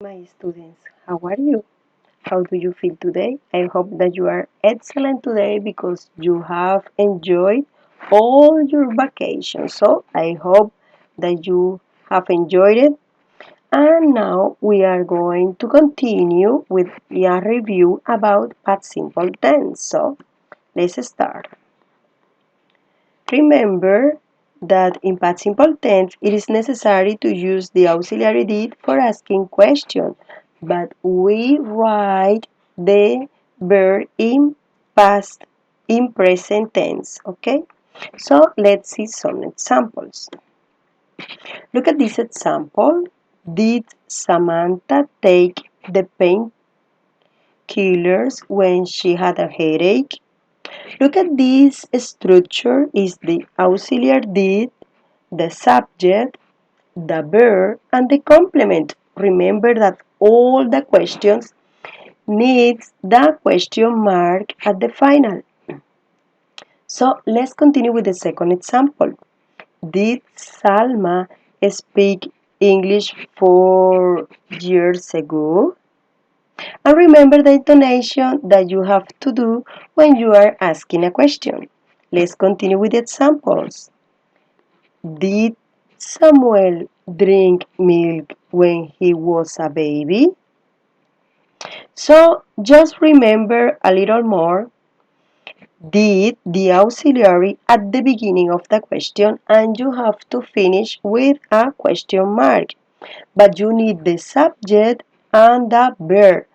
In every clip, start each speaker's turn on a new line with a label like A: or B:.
A: my students, how are you? How do you feel today? I hope that you are excellent today because you have enjoyed all your vacation. So I hope that you have enjoyed it. And now we are going to continue with a review about past simple tense. So let's start. Remember that in past simple tense it is necessary to use the auxiliary did for asking questions, but we write the verb in present tense, okay? So let's see some examples. Look at this example. Did Samantha take the painkillers when she had a headache? Look at this structure is the auxiliary did, the subject, the verb, and the complement. Remember that all the questions needs the question mark at the final. So let's continue with the second example. Did Salma speak English 4 years ago? And remember the intonation that you have to do when you are asking a question. Let's continue with the examples. Did Samuel drink milk when he was a baby? So just remember a little more. Did the auxiliary at the beginning of the question, and you have to finish with a question mark. But you need the subject and the verb.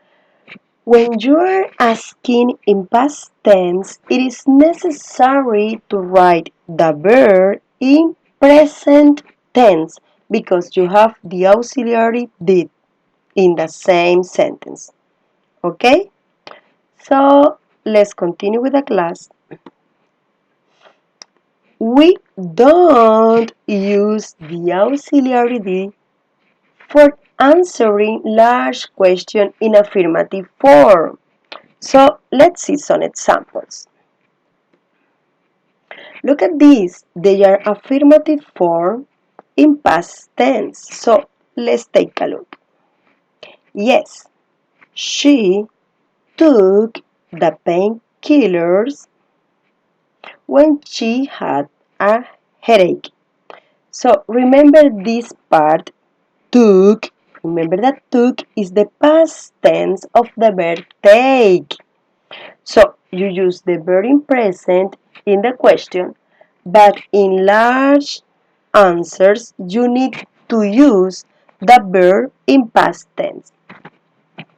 A: When you are asking in past tense, it is necessary to write the verb in present tense because you have the auxiliary did in the same sentence. Okay? So let's continue with the class. We don't use the auxiliary did for answering large questions in affirmative form. So let's see some examples. Look at these. They are affirmative form in past tense. So let's take a look. Yes, she took the painkillers when she had a headache. So remember this part, took. Remember that took is the past tense of the verb take. So you use the verb in present in the question, but in large answers you need to use the verb in past tense.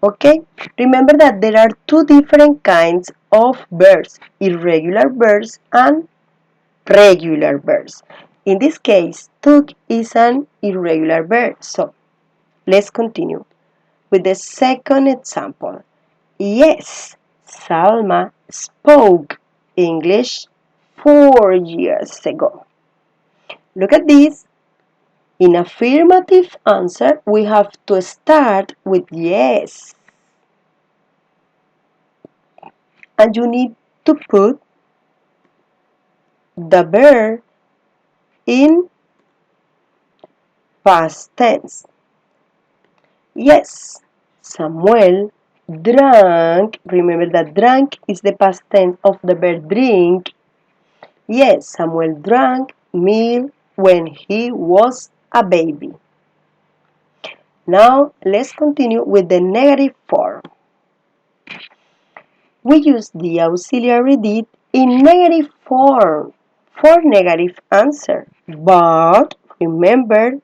A: Okay? Remember that there are two different kinds of verbs, irregular verbs and regular verbs. In this case, took is an irregular verb. So let's continue with the second example. Yes, Salma spoke English 4 years ago. Look at this. In affirmative answer, we have to start with yes. And you need to put the verb in past tense. Yes, Samuel drank. Remember that drank is the past tense of the verb drink. Yes, Samuel drank milk when he was a baby. Now, let's continue with the negative form. We use the auxiliary did in negative form for negative answer. But remember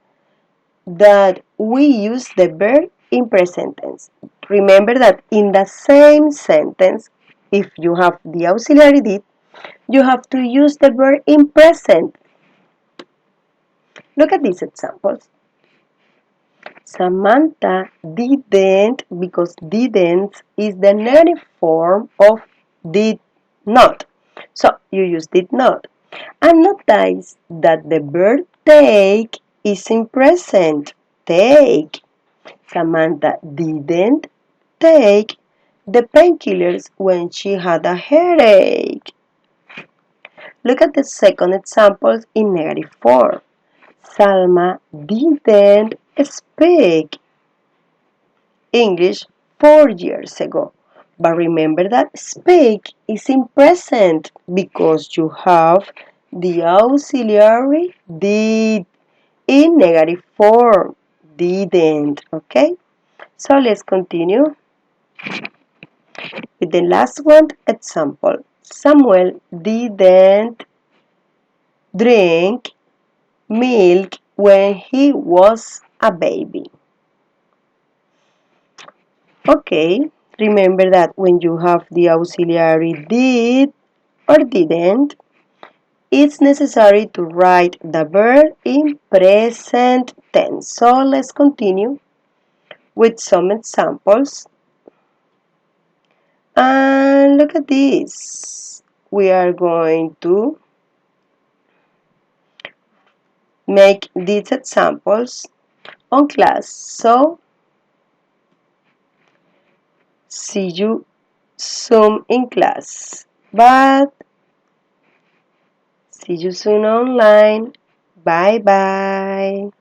A: that we use the verb in present tense. Remember that in the same sentence, if you have the auxiliary did, you have to use the verb in present. Look at these examples. Samantha didn't, because didn't is the negative form of did not. So you use did not. And notice that the verb take is in present. Take. Samantha didn't take the painkillers when she had a headache. Look at the second example in negative form. Salma didn't speak English 4 years ago. But remember that speak is in present because you have the auxiliary did in negative form. Didn't. Okay? So let's continue with the last one example. Samuel didn't drink milk when he was a baby. Okay, remember that when you have the auxiliary did or didn't, it's necessary to write the verb in present tense. So let's continue with some examples. And look at this. We are going to make these examples on class. So see you soon in class. But see you soon online. Bye bye.